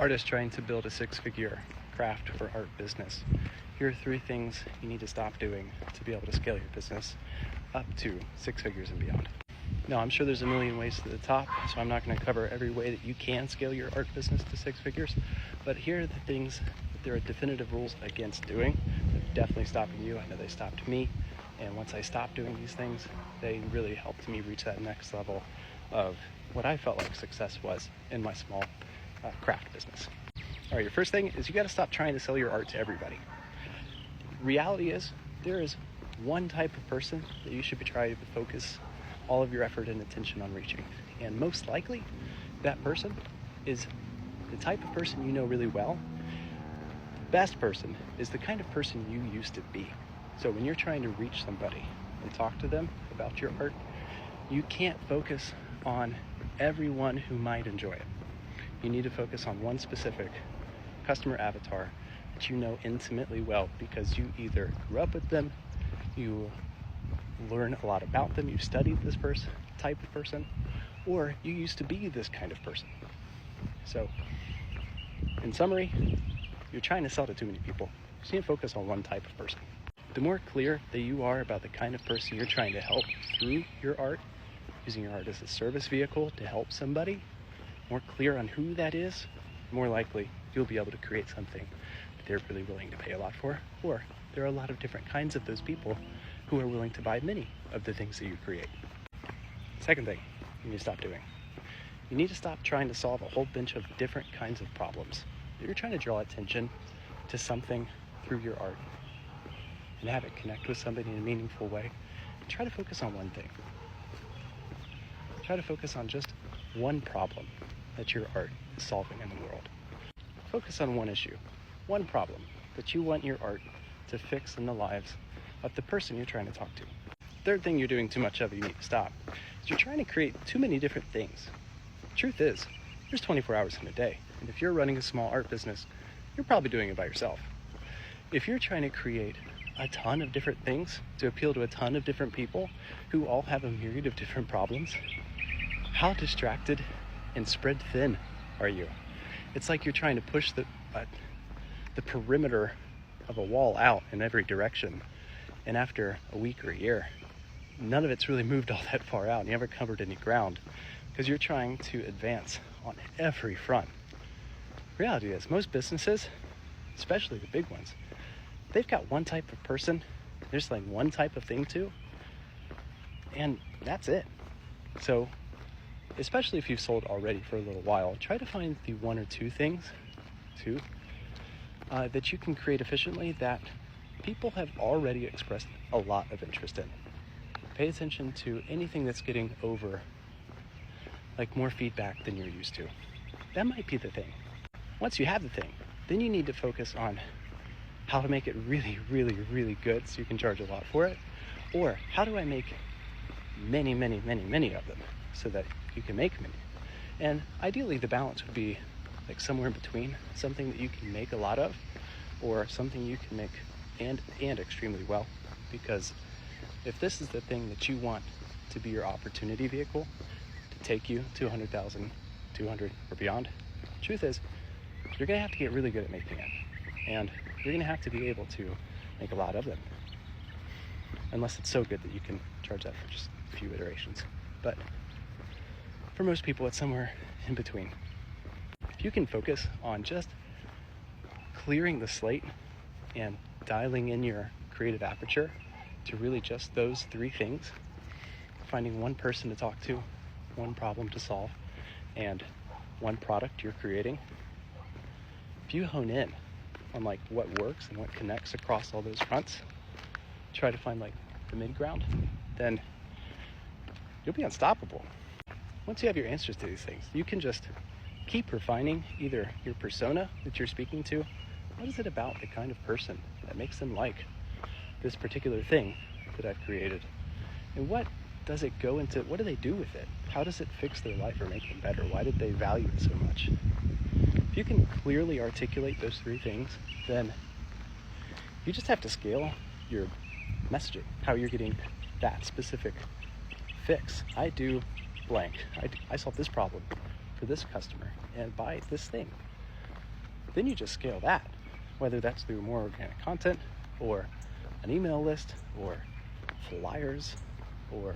artist trying to build a six-figure craft or art business, here are 3 things you need to stop doing to be able to scale your business up to 6 figures and beyond. Now, I'm sure there's a million ways to the top, so I'm not going to cover every way that you can scale your art business to 6 figures, but here are the things that there are definitive rules against doing that are definitely stopping you. I know they stopped me, and once I stopped doing these things, they really helped me reach that next level of what I felt like success was in my small craft business. All right, your first thing is you got to stop trying to sell your art to everybody. Reality is there is one type of person that you should be trying to focus all of your effort and attention on reaching. And most likely, that person is the type of person you know really well. The best person is the kind of person you used to be. So when you're trying to reach somebody and talk to them about your art, you can't focus on everyone who might enjoy it. You need to focus on one specific customer avatar that you know intimately well because you either grew up with them, you learn a lot about them, you studied this type of person, or you used to be this kind of person. So, in summary, you're trying to sell to too many people. You just need to focus on one type of person. The more clear that you are about the kind of person you're trying to help through your art, using your art as a service vehicle to help somebody, more clear on who that is, more likely you'll be able to create something that they're really willing to pay a lot for, or there are a lot of different kinds of those people who are willing to buy many of the things that you create. Second thing you need to stop doing. You need to stop trying to solve a whole bunch of different kinds of problems. You're trying to draw attention to something through your art and have it connect with somebody in a meaningful way. Try to focus on one thing. Try to focus on just one problem that your art is solving in the world. Focus on one issue, one problem that you want your art to fix in the lives of the person you're trying to talk to. Third thing you're doing too much of, you need to stop, is you're trying to create too many different things. Truth is, there's 24 hours in a day, and if you're running a small art business, you're probably doing it by yourself. If you're trying to create a ton of different things to appeal to a ton of different people who all have a myriad of different problems, how distracted and spread thin are you? It's like you're trying to push the perimeter of a wall out in every direction, and after a week or a year, none of it's really moved all that far out and you haven't covered any ground because you're trying to advance on every front. Reality is most businesses, especially the big ones, they've got one type of person they're selling one type of thing to, and that's it. So especially if you've sold already for a little while, try to find the 1 or 2 things that you can create efficiently that people have already expressed a lot of interest in. Pay attention to anything that's getting over, like more feedback than you're used to. That might be the thing. Once you have the thing, then you need to focus on how to make it really, really, really good so you can charge a lot for it, or how do I make many, many, many, many of them so that you can make many. And ideally the balance would be like somewhere in between, something that you can make a lot of or something you can make and extremely well, because if this is the thing that you want to be your opportunity vehicle to take you to 100,000, 200 or beyond, truth is you're gonna have to get really good at making it, and you're gonna have to be able to make a lot of them, unless it's so good that you can charge that for just a few iterations. But for most people, it's somewhere in between. If you can focus on just clearing the slate and dialing in your creative aperture to really just those 3 things, finding one person to talk to, one problem to solve, and one product you're creating, if you hone in on like what works and what connects across all those fronts, try to find like the mid-ground, then you'll be unstoppable. Once you have your answers to these things, you can just keep refining either your persona that you're speaking to. What is it about the kind of person that makes them like this particular thing that I've created? And what does it go into? What do they do with it? How does it fix their life or make them better? Why did they value it so much? If you can clearly articulate those 3 things, then you just have to scale your messaging, how you're getting that specific fix. I do blank. I solve this problem for this customer and buy this thing. Then you just scale that, whether that's through more organic content or an email list or flyers or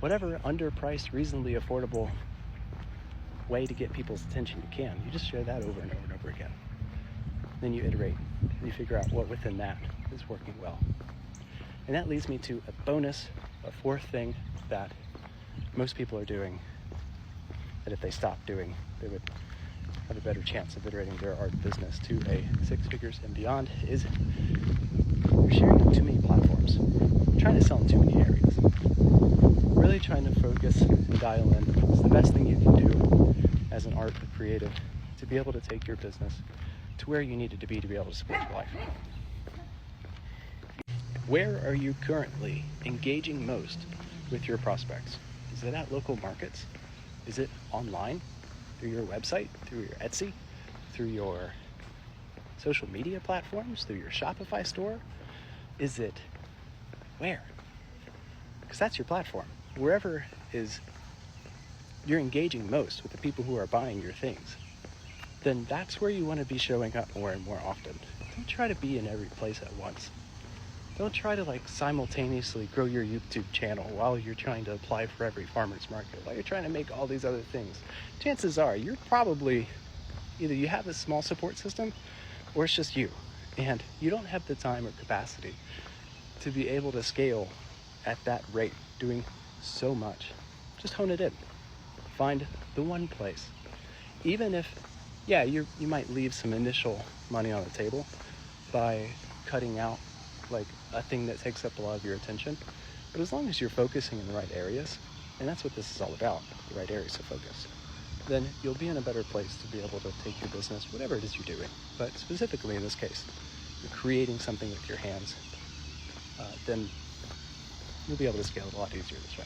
whatever underpriced, reasonably affordable way to get people's attention you can. You just share that over and over and over again. Then you iterate and you figure out what within that is working well. And that leads me to a bonus, a fourth thing that most people are doing that if they stopped doing, they would have a better chance of iterating their art business to a 6 figures and beyond, is you're sharing on too many platforms. You're trying to sell in too many areas. Really trying to focus and dial in. It's the best thing you can do as an art creative to be able to take your business to where you need it to be able to support your life. Where are you currently engaging most with your prospects? Is it at local markets? Is it online? Through your website? Through your Etsy? Through your social media platforms? Through your Shopify store? Is it where? Because that's your platform. Wherever is you're engaging most with the people who are buying your things, then that's where you want to be showing up more and more often. Don't try to be in every place at once. Don't try to simultaneously grow your YouTube channel while you're trying to apply for every farmer's market, while you're trying to make all these other things. Chances are you're probably, either you have a small support system or it's just you. And you don't have the time or capacity to be able to scale at that rate, doing so much. Just hone it in. Find the one place. Even if, you might leave some initial money on the table by cutting out a thing that takes up a lot of your attention. But as long as you're focusing in the right areas, and that's what this is all about, the right areas of focus, then you'll be in a better place to be able to take your business, whatever it is you're doing. But specifically in this case, you're creating something with your hands, then you'll be able to scale it a lot easier this way.